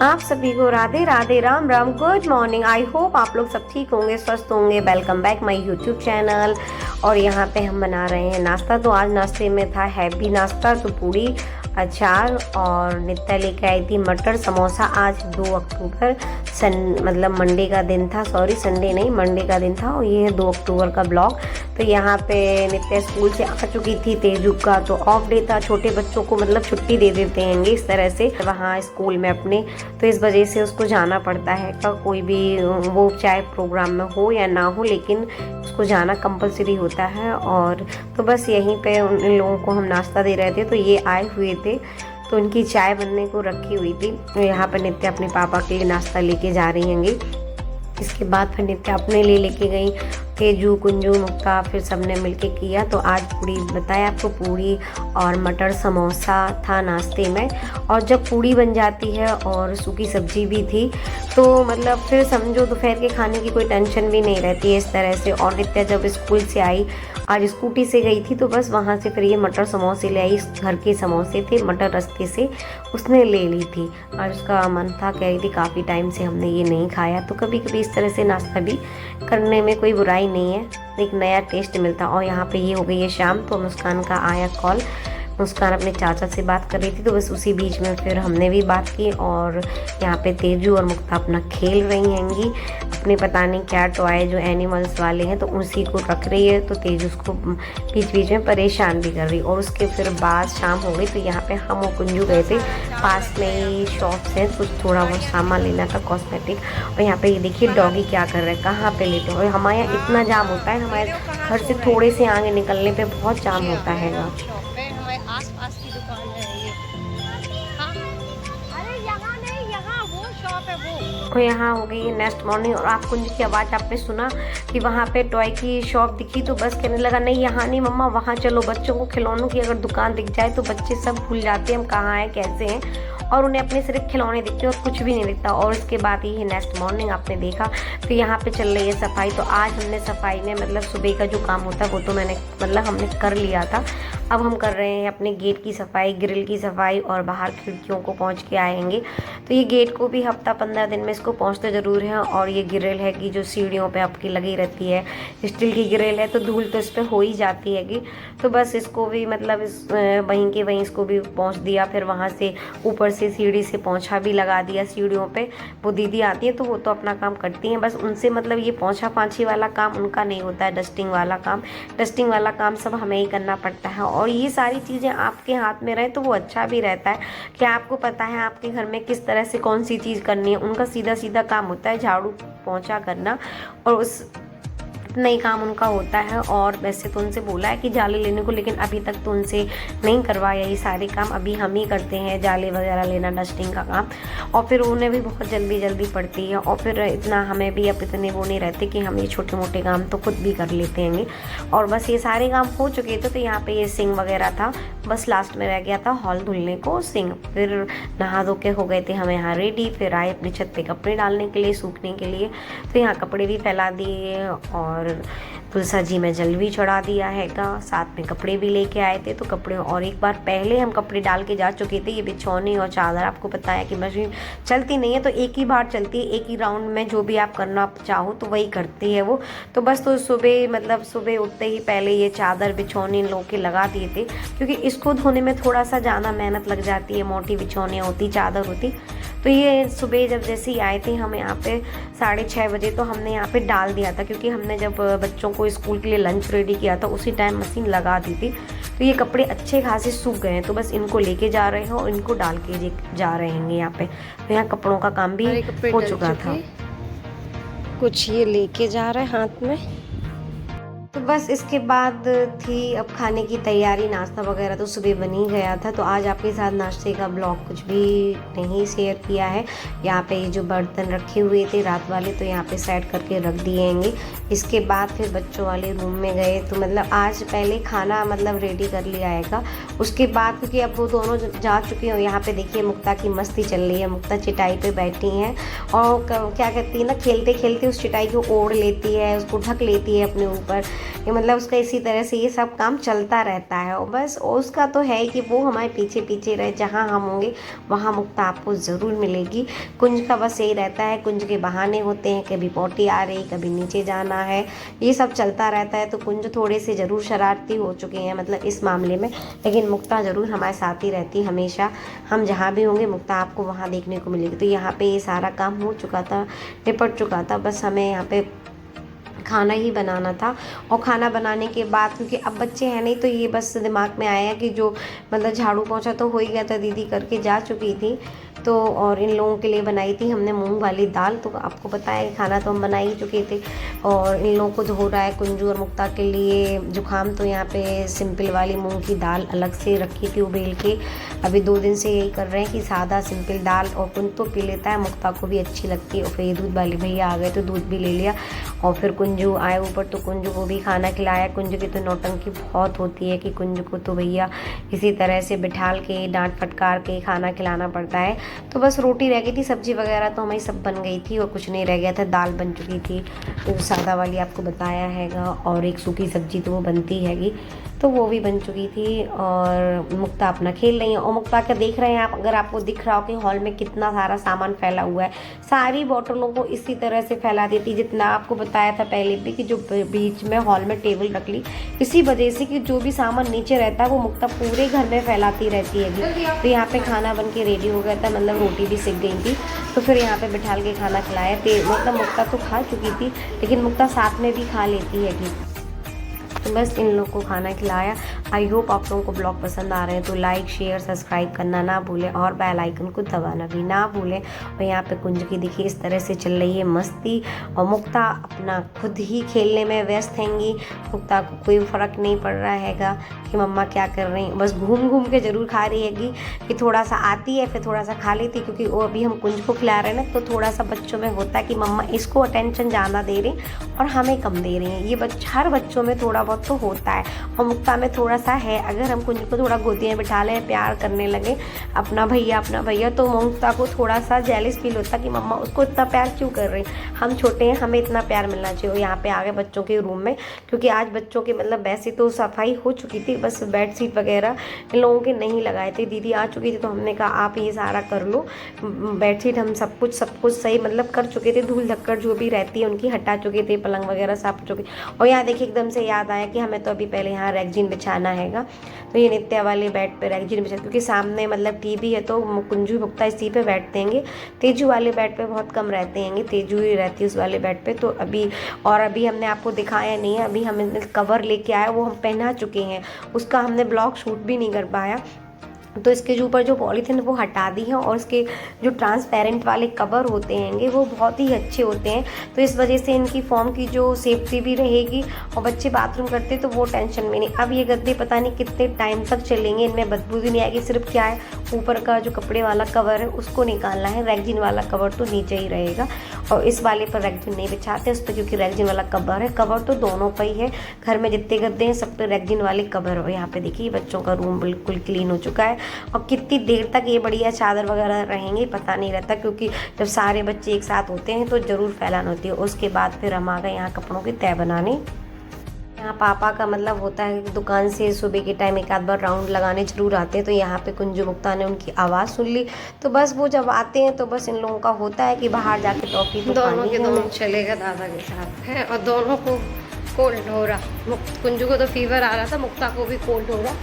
आप सभी को Radhe Radhe, Ram Ram, good morning. I hope आप लोग सब ठीक होंगे, स्वस्थ होंगे। Welcome back my YouTube channel. और यहाँ पे हम बना रहे हैं नाश्ता। तो आज नाश्ते में था हैवी नाश्ता, तो पूड़ी, अचार और नित्या लेके आई थी मटर समोसा। आज 2 अक्टूबर मतलब मंडे का दिन था, सॉरी संडे नहीं, मंडे का दिन था। और ये है 2 अक्टूबर का ब्लॉग। तो यहाँ पे नित्या स्कूल से आ चुकी थी। तेजू का तो ऑफ डे था, छोटे बच्चों को मतलब छुट्टी दे देते हैं इस तरह से वहाँ स्कूल में अपने। तो इस वजह से उसको जाना पड़ता है का कोई भी वो चाहे प्रोग्राम में हो या ना हो, लेकिन उसको जाना कंपलसरी होता है। और तो बस यहीं पे उन लोगों को हम नाश्ता दे रहे थे। तो ये आए हुए थे, तो उनकी चाय बनने को रखी हुई थी। तो यहाँ पर नित्या अपने पापा के लिए नाश्ता लेके जा रही हैंगी। इसके बाद फिर नित्या अपने लिए लेके गई। तेजू, कुंजू, मुक्ता फिर सबने मिलके किया। तो आज पूड़ी बताया आपको, पूड़ी और मटर समोसा था नाश्ते में। और जब पूड़ी बन जाती है और सूखी सब्जी भी थी, तो मतलब फिर समझो दोपहर के खाने की कोई टेंशन भी नहीं रहती है इस तरह से। और नित्या जब स्कूल से आई, आज स्कूटी से गई थी, तो बस वहाँ से फिर ये मटर समोसे ले आई। घर के समोसे थे, मटर रास्ते से उसने ले ली थी। और उसका मन था, कह रही थी काफ़ी टाइम से हमने ये नहीं खाया। तो कभी कभी इस तरह से नाश्ता भी करने में कोई बुराई नहीं है, एक नया टेस्ट मिलता। और यहाँ पे ये हो गई है शाम। तो मुस्कान का आया कॉल, मुस्कान अपने चाचा से बात कर रही थी। तो बस उसी बीच में फिर हमने भी बात की। और यहाँ पे तेजू और मुक्ता अपना खेल रही हैंगी, अपने पता नहीं क्या टॉय जो एनिमल्स वाले हैं, तो उसी को रख रही है। तो तेजू उसको बीच बीच में परेशान भी कर रही। और उसके फिर बाद शाम हो गई। तो यहाँ पे हम और कुंजू गए थे, पास में ही शॉप्स हैं, कुछ थोड़ा बहुत सामान लेना था कॉस्मेटिक। और यहाँ पे ये देखिए डॉगी क्या कर रहे हैं, कहाँ पे लेटे हैं। और हमारे यहाँ इतना जाम होता है, हमारे घर से थोड़े से आगे निकलने पे बहुत जाम होता है ना। आस-पास की दुकान है ये। हाँ? अरे यहाँ नहीं, यहाँ वो शॉप है वो। और यहाँ हो गई है नेक्स्ट मॉर्निंग। और आप कुंज की आवाज़ आपने सुना कि वहाँ पे टॉय की शॉप दिखी, तो बस कहने लगा नहीं यहाँ नहीं मम्मा, वहाँ चलो। बच्चों को खिलौनों की अगर दुकान दिख जाए तो बच्चे सब भूल जाते हैं हम कहाँ हैं, कैसे हैं। और उन्हें अपने सिर्फ खिलौने दिखते हैं और कुछ भी नहीं दिखता। और उसके बाद ये नेक्स्ट मॉर्निंग आपने देखा, तो यहाँ पे चल रही है सफाई। तो आज हमने सफाई में मतलब सुबह का जो काम होता है वो तो हमने कर लिया था। अब हम कर रहे हैं अपने गेट की सफाई, ग्रिल की सफाई और बाहर खिड़कियों को पहुँच के आएंगे। तो ये गेट को भी हफ्ता 15 दिन में इसको पहुँचते ज़रूर हैं। और ये ग्रिल है कि जो सीढ़ियों पे आपकी लगी रहती है, स्टील की ग्रिल है, तो धूल तो इस पर हो ही जाती है। तो बस इसको भी मतलब इस वहीं के वहीं इसको भी पहुँच दिया। फिर वहाँ से ऊपर से सीढ़ी से पोंछा भी लगा दिया सीढ़ियों पे। वो दीदी आती है तो वो तो अपना काम करती हैं, बस उनसे मतलब ये पोंछा पाछी वाला काम उनका नहीं होता है। डस्टिंग वाला काम सब हमें ही करना पड़ता है। और ये सारी चीज़ें आपके हाथ में रहे तो वो अच्छा भी रहता है कि आपको पता है आपके घर में किस तरह से कौन सी चीज़ करनी है। उनका सीधा सीधा काम होता है झाड़ू पोंछा करना, और उस नई काम उनका होता है। और वैसे तो उनसे बोला है कि जाले लेने को, लेकिन अभी तक तो उनसे नहीं करवाया। ये सारे काम अभी हम ही करते हैं, जाले वगैरह लेना, डस्टिंग का काम। और फिर उन्हें भी बहुत जल्दी पड़ती है। और फिर इतना हमें भी अब इतने वो नहीं रहते कि हम ये छोटे मोटे काम तो खुद भी कर लेते हैं। और बस ये सारे काम हो चुके थे। तो यहाँ पे ये सिंक वगैरह था, बस लास्ट में रह गया था हॉल धुलने को, सिंक। फिर नहा धो के हो गए थे हम यहाँ रेडी। फिर आए अपनी छत पे कपड़े डालने के लिए, सूखने के लिए। तो यहाँ कपड़े भी फैला दिए और तुलसा जी में जल भी चढ़ा दिया हैगा, साथ में कपड़े भी लेके आए थे। तो कपड़े और एक बार पहले हम कपड़े डाल के जा चुके थे। ये बिछौनी और चादर आपको पता है कि मशीन चलती नहीं है, तो एक ही बार चलती है, एक ही राउंड में जो भी आप करना चाहो तो वही करती है वो। तो बस तो सुबह उठते ही पहले ये चादर बिछौनी इन लोगों के लगा दिए थे, क्योंकि इसको धोने में थोड़ा सा ज़्यादा मेहनत लग जाती है। मोटी बिछौनियाँ होती, चादर होती। तो ये सुबह जब जैसे ही आए थे हम यहाँ पे 6:30 बजे, तो हमने यहाँ पे डाल दिया था, क्योंकि हमने जब बच्चों को स्कूल के लिए लंच रेडी किया था उसी टाइम मशीन लगा दी थी। तो ये कपड़े अच्छे खासे सूख गए हैं। तो बस इनको लेके जा रहे हैं और इनको डाल के जा रहे हैं यहाँ पे। तो यहाँ कपड़ों का काम भी हो चुका था। कुछ ये लेके जा रहे हैं हाथ में। तो बस इसके बाद थी अब खाने की तैयारी। नाश्ता वगैरह तो सुबह बन ही गया था। तो आज आपके साथ नाश्ते का ब्लॉग कुछ भी नहीं शेयर किया है। यहाँ पे ये जो बर्तन रखे हुए थे रात वाले, तो यहाँ पे सेट करके रख दिएंगे। इसके बाद फिर बच्चों वाले रूम में गए। तो मतलब आज पहले खाना मतलब रेडी कर लिया आएगा, उसके बाद क्योंकि अब वो दोनों जा चुके हैं। यहाँ पे देखिए मुक्ता की मस्ती चल रही है। मुक्ता चटाई पे बैठी हैं और क्या कहती है ना, खेलते खेलते उस चटाई को ओढ़ लेती है, उसको ढक लेती है अपने ऊपर। ये मतलब उसका इसी तरह से ये सब काम चलता रहता है। और बस उसका तो है कि वो हमारे पीछे पीछे रहे, जहाँ हम होंगे वहाँ मुक्ता आपको ज़रूर मिलेगी। कुंज का बस यही रहता है, कुंज के बहाने होते हैं, कभी पोटी आ रही, कभी नीचे जाना है, ये सब चलता रहता है। तो कुंज थोड़े से ज़रूर शरारती हो चुके हैं मतलब इस मामले में, लेकिन मुक्ता ज़रूर हमारे साथ ही रहती है हमेशा। हम जहाँ भी होंगे मुक्ता आपको वहाँ देखने को मिलेगी। तो यहाँ पे ये सारा काम हो चुका था, निपट चुका था, बस हमें यहाँ पे खाना ही बनाना था। और खाना बनाने के बाद क्योंकि अब बच्चे हैं नहीं, तो ये बस दिमाग में आया कि जो मतलब झाड़ू पोंछा तो हो ही गया था, दीदी करके जा चुकी थी। तो और इन लोगों के लिए बनाई थी हमने मूंग वाली दाल। तो आपको पता है खाना तो हम बना ही चुके थे। और इन लोगों को धो रहा है कुंजू और मुक्ता के लिए जुखाम, तो यहाँ पे सिंपल वाली मूंग की दाल अलग से रखी थी उबेल के। अभी 2 दिन से यही कर रहे हैं कि सादा सिंपल दाल, और कुंज तो पी लेता है, मुक्ता को भी अच्छी लगती है। और फिर ये दूध वाले भैया आ गए तो दूध भी ले लिया। और फिर कुंजू आए ऊपर तो कुंजू को भी खाना खिलाया। कुंजू की तो नौटंकी बहुत होती है कि कुंजू को तो भैया इसी तरह से बिठाल के डांट फटकार के खाना खिलाना पड़ता है। तो बस रोटी रह गई थी, सब्जी वगैरह तो हमारी सब बन गई थी और कुछ नहीं रह गया था। दाल बन चुकी थी तो सादा वाली आपको बताया हैगा, और एक सूखी सब्जी तो वो बनती हैगी, तो वो भी बन चुकी थी। और मुक्ता अपना खेल रही है। और मुक्ता का देख रहे हैं आप, अगर आपको दिख रहा हो कि हॉल में कितना सारा सामान फैला हुआ है, सारी बोतलों को इसी तरह से फैला देती, जितना आपको बताया था पहले भी कि जो बीच में हॉल में टेबल रख ली, इसी वजह से कि जो भी सामान नीचे रहता है वो मुक्ता पूरे घर में फैलाती रहती है। तो यहाँ पे खाना बन के रेडी हो गया था, मतलब रोटी भी सिक गई थी। तो फिर यहाँ पे बिठाल के खाना खिलाया। मतलब मुक्ता तो खा चुकी थी, लेकिन मुक्ता साथ में भी खा लेती है कि तो बस इन लोग को खाना खिलाया। आई होप आप लोगों को ब्लॉग पसंद आ रहे हैं तो लाइक शेयर सब्सक्राइब करना ना भूलें, और बेल आइकन को दबाना भी ना भूलें। और यहाँ पे कुंज की देखिए इस तरह से चल रही है मस्ती, और मुक्ता अपना खुद ही खेलने में व्यस्त हैंगी। मुक्ता को कोई फ़र्क नहीं पड़ रहा हैगा कि मम्मा क्या कर रही हैं, बस घूम घूम के ज़रूर खा रही हैगी कि थोड़ा सा आती है फिर थोड़ा सा खा लेती, क्योंकि वो अभी हम कुंज को खिला रहे हैं ना, तो थोड़ा सा बच्चों में होता है कि मम्मा इसको अटेंशन ज़्यादा दे रही और हमें कम दे रही हैं। ये हर बच्चों में थोड़ा बहुत तो होता है, और मुक्ता में थोड़ा सा है। अगर हम कुंज को थोड़ा गोदी में बिठा लें, प्यार करने लगे अपना भैया, तो मुक्ता को थोड़ा सा जेलस फील होता कि मम्मा उसको इतना प्यार क्यों कर रही, हम छोटे हैं, हमें इतना प्यार मिलना चाहिए। यहाँ पे आ गए बच्चों के रूम में, क्योंकि आज बच्चों के मतलब वैसे तो सफाई हो चुकी थी, बस बेडशीट वगैरह इन लोगों के नहीं लगाए थे। दीदी आ चुकी थी तो हमने कहा आप ये सारा कर लो, बेडशीट हम सब कुछ सही मतलब कर चुके थे, धूल धक्कर जो भी रहती है उनकी हटा चुके थे, पलंग वगैरह साफ चुके। और यहाँ देखिए एकदम से याद आया कि हमें तो अभी पहले यहाँ रैगजीन बिछाना हैगा। तो ये नित्या वाले बेड पे रैगजीन बिछा, क्योंकि सामने मतलब टीवी है तो कुंजू मुक्ता इसी पे बैठते हैंगे। तेजू वाले बेड पे बहुत कम रहते हैंगे, तेजू ही रहती है उस वाले बेड पे। तो अभी हमने आपको दिखाया नहीं है, अभी हमने कवर लेके आया, वो हम पहना चुके हैं, उसका हमने ब्लॉग शूट भी नहीं कर पाया। तो इसके जो ऊपर जो पॉलीथिन वो हटा दी है, और इसके जो ट्रांसपेरेंट वाले कवर होते हैंगे वो बहुत ही अच्छे होते हैं। तो इस वजह से इनकी फॉर्म की जो सेफ्टी भी रहेगी, और बच्चे बाथरूम करते तो वो टेंशन में नहीं। अब ये गद्दे पता नहीं कितने टाइम तक चलेंगे, इनमें बदबू भी नहीं आएगी। सिर्फ क्या है, ऊपर का जो कपड़े वाला कवर है उसको निकालना है, रैगजीन वाला कवर तो नीचे ही रहेगा। और इस वाले पर रैगजीन नहीं बिछाते उस पर, क्योंकि रैगजीन वाला कवर है। कवर तो दोनों पर ही है, घर में जितने गद्दे हैं सब पे रैगजीन वाले कवर हो। यहाँ पे देखिए बच्चों का रूम बिल्कुल क्लीन हो चुका है। और कितनी देर तक ये बढ़िया चादर वगैरह रहेंगे पता नहीं रहता, क्योंकि जब सारे बच्चे एक साथ होते हैं तो ज़रूर फैलान होती है। उसके बाद फिर हम आ गए यहाँ कपड़ों की तह बनाने। यहाँ पापा का मतलब होता है कि दुकान से सुबह के टाइम एक आध बार राउंड लगाने जरूर आते हैं। तो यहाँ पे कुंजू मुक्ता ने उनकी आवाज़ सुन ली, तो बस वो जब आते हैं तो बस इन लोगों का होता है कि बाहर जाके टॉफी दोनों के दोनों चलेगा दादा के साथ है, और दोनों को कोल्ड हो रहा। कुंजू को तो फीवर आ रहा था, मुक्ता को भी कोल्ड हो रहा,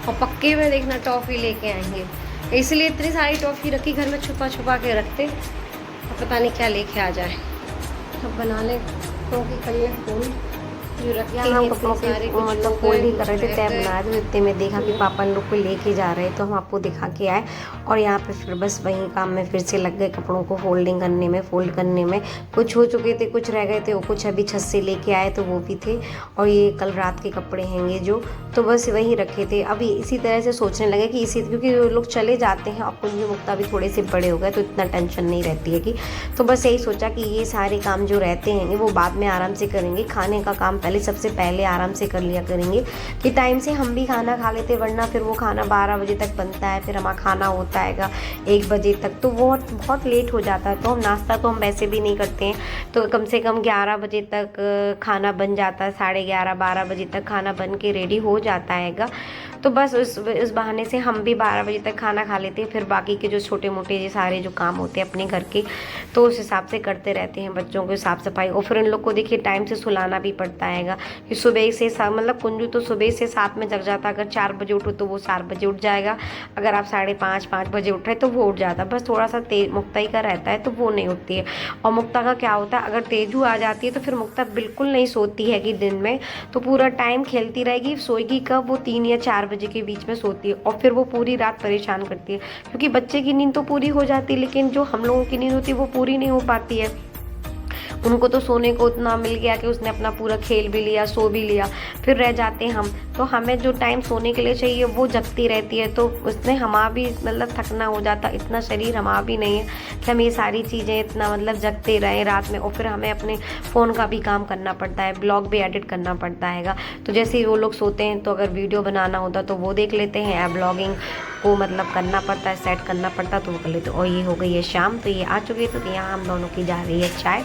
और पक्के में देखना टॉफ़ी लेके आएंगे, इसलिए इतनी सारी टॉफ़ी रखी घर में, छुपा छुपा के रखते, और पता नहीं क्या लेके आ जाए। अब बना ले टॉफ़ी कर ले फोन जो रखी है, हम कपड़ों के मतलब फोल्ड ही कर रहे थे, तय बना रहे थे। इतने में देखा कि पापा इन लोग को लेके जा रहे हैं, तो हम आपको दिखा के आए। और यहाँ पे फिर बस वही काम में फिर से लग गए, कपड़ों को फोल्डिंग करने में, फोल्ड करने में। कुछ हो चुके थे, कुछ रह गए थे, वो कुछ अभी छत से लेके आए तो वो भी थे। और ये कल रात के कपड़े हैंगे जो, तो बस वही रखे थे। अभी इसी तरह से सोचने लगे कि क्योंकि लोग चले जाते हैं, और कुंजू मुक्ता भी थोड़े से बड़े हो गए तो इतना टेंशन नहीं रहती है तो बस यही सोचा कि ये सारे काम जो रहते हैं वो बाद में आराम से करेंगे, खाने का काम खाली सबसे पहले आराम से कर लिया करेंगे कि टाइम से हम भी खाना खा लेते, वरना फिर वो खाना 12 बजे तक बनता है, फिर हमारा खाना होता है 1 बजे तक, तो वो बहुत लेट हो जाता है। तो हम नाश्ता तो हम वैसे भी नहीं करते हैं, तो कम से कम 11 बजे तक खाना बन जाता है, 11:30 12 बजे तक खाना बन के रेडी हो जाता है। तो बस उस बहाने से हम भी 12 बजे तक खाना खा लेते हैं। फिर बाकी के जो छोटे मोटे ये सारे जो काम होते हैं अपने घर के, तो उस हिसाब से करते रहते हैं, बच्चों को साफ़ सफाई। और फिर इन लोग को देखिए टाइम से सुलाना भी पड़ता है कि सुबह से मतलब कुंजू तो सुबह से 7 में जग जाता है। अगर 4 बजे उठो तो वो 4 बजे उठ जाएगा, अगर आप 5:30 5 बजे उठ रहे तो वो उठ जाता है। बस थोड़ा सा मुक्ता ही का रहता है तो वो नहीं उठती है। और मुक्ता का क्या होता है, अगर तेजू आ जाती है तो फिर मुक्ता बिल्कुल नहीं सोती है कि दिन में, तो पूरा टाइम खेलती रहेगी, सोएगी कब, वो 3 या 4 बजे के बीच में सोती है। और फिर वो पूरी रात परेशान करती है, क्योंकि बच्चे की नींद तो पूरी हो जाती है, लेकिन जो हम लोगों की नींद होती है वो पूरी नहीं हो पाती है। उनको तो सोने को इतना मिल गया कि उसने अपना पूरा खेल भी लिया, सो भी लिया, फिर रह जाते हैं हम। तो हमें जो टाइम सोने के लिए चाहिए वो जगती रहती है, तो उसने हमारा भी मतलब थकना हो जाता, इतना शरीर हमारा भी नहीं है कि हम ये सारी चीज़ें इतना मतलब जगते रहें रात में। और फिर हमें अपने फ़ोन का भी काम करना पड़ता है, ब्लॉग भी एडिट करना पड़ता है। तो जैसे ही वो लोग सोते हैं तो अगर वीडियो बनाना होता तो वो देख लेते हैं, ब्लॉगिंग को मतलब करना पड़ता है, सेट करना पड़ता है, तो वो कर लेते। और ये हो गई है शाम, तो ये आ चुकी है, तो यहाँ हम दोनों की जा रही है चाय।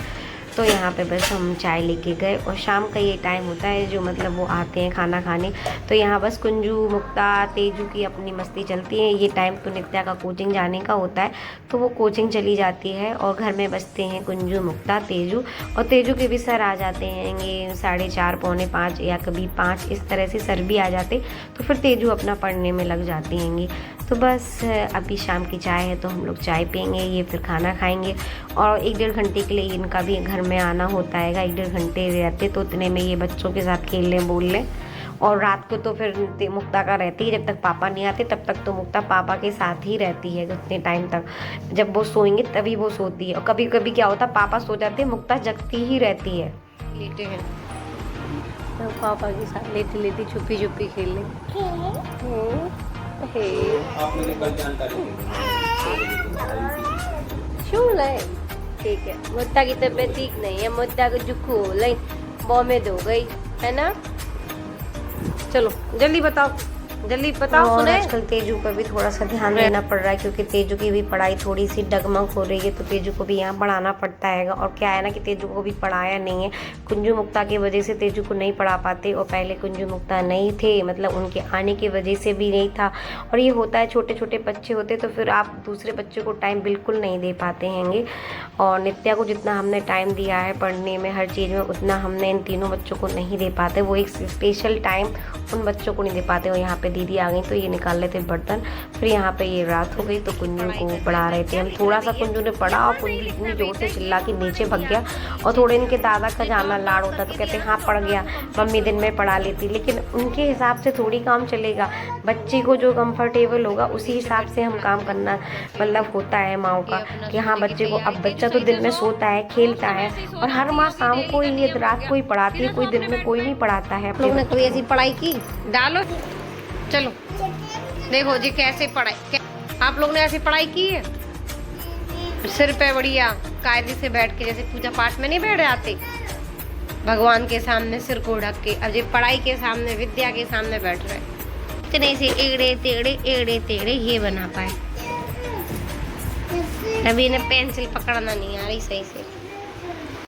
तो यहाँ पे बस हम चाय लेके गए, और शाम का ये टाइम होता है जो मतलब वो आते हैं खाना खाने। तो यहाँ बस कुंजू, मुक्ता, तेजू की अपनी मस्ती चलती है। ये टाइम तो नित्या का कोचिंग जाने का होता है, तो वो कोचिंग चली जाती है, और घर में बचते हैं कुंजू, मुक्ता, तेजू। और तेजू के भी सर आ जाते हैं ये 4:30 पौने 5 या कभी 5, इस तरह से सर भी आ जाते, तो फिर तेजू अपना पढ़ने में लग जाती हैंगी। तो बस अभी शाम की चाय है तो हम लोग चाय पियेंगे, ये फिर खाना खाएंगे। और 1-1.5 घंटे के लिए इनका भी घर में आना होता है, 1-1.5 घंटे रहते, तो उतने में ये बच्चों के साथ खेल लें, बोल लें। और रात को तो फिर मुक्ता का रहती है, जब तक पापा नहीं आते तब तक तो मुक्ता पापा के साथ ही रहती है उतने टाइम तक। जब वो सोएंगे तभी वो सोती है, और कभी कभी क्या होता है पापा सो जाते हैं, मुक्ता जगती ही रहती है। लेटे हैं तो पापा के साथ लेती लेती छुपी छुपी खेल लें। ठीक है, मुद्दा की तबीयत ठीक नहीं है, मुद्दा को जुखू लाई वॉमिट हो गई है ना। चलो जल्दी बताओ सुने। आजकल तेजू पर भी थोड़ा सा ध्यान देना पड़ रहा है, क्योंकि तेजू की भी पढ़ाई थोड़ी सी डगमग हो रही है, तो तेजू को भी यहाँ पढ़ाना पड़ता है। और क्या है ना कि तेजू को भी पढ़ाया नहीं है, कुंजू मुक्ता की वजह से तेजू को नहीं पढ़ा पाते, और पहले कुंजू मुक्ता नहीं थे, मतलब उनके आने की वजह से भी नहीं था। और ये होता है छोटे छोटे बच्चे होते तो फिर आप दूसरे बच्चे को टाइम बिल्कुल नहीं दे पाते हैंगे। और नित्या को जितना हमने टाइम दिया है पढ़ने में, हर चीज़ में, उतना हमने इन तीनों बच्चों को नहीं दे पाते। वो एक स्पेशल टाइम उन बच्चों को नहीं दे पाते। और यहाँ पे दीदी आ गई तो ये निकाल लेते बर्तन। फिर यहाँ पे ये रात हो गई तो कुंजू को पढ़ा रहे थे हम। थोड़ा सा कुंजू ने पढ़ा, और कुंजू इतनी जोर से चिल्ला के नीचे भग गया। और थोड़े इनके दादा का जाना लाड़ होता तो कहते हाँ पढ़ गया, मम्मी दिन में पढ़ा लेती। लेकिन उनके हिसाब से थोड़ी काम चलेगा, बच्चे को जो कंफर्टेबल होगा उसी हिसाब से हम काम करना मतलब होता है माओ का, कि हाँ बच्चे को, अब बच्चा तो दिन में सोता है, खेलता है, और हर माँ शाम को ही रात को ही पढ़ाती है, कोई दिन में कोई नहीं पढ़ाता है। लोगों ने कोई ऐसी पढ़ाई की डालो। चलो देखो जी कैसे पढ़ाई, आप लोग ने ऐसी पढ़ाई की है, सिर पे बढ़िया कायदे से बैठ के, जैसे पूजा पाठ में नहीं बैठ जाते भगवान के सामने सिर को ढक के, अब ये पढ़ाई के सामने, विद्या के सामने बैठ रहे, इतने से एड़े टेढ़े ये बना पाए। अभी इन्हें पेंसिल पकड़ना नहीं आ रही सही से।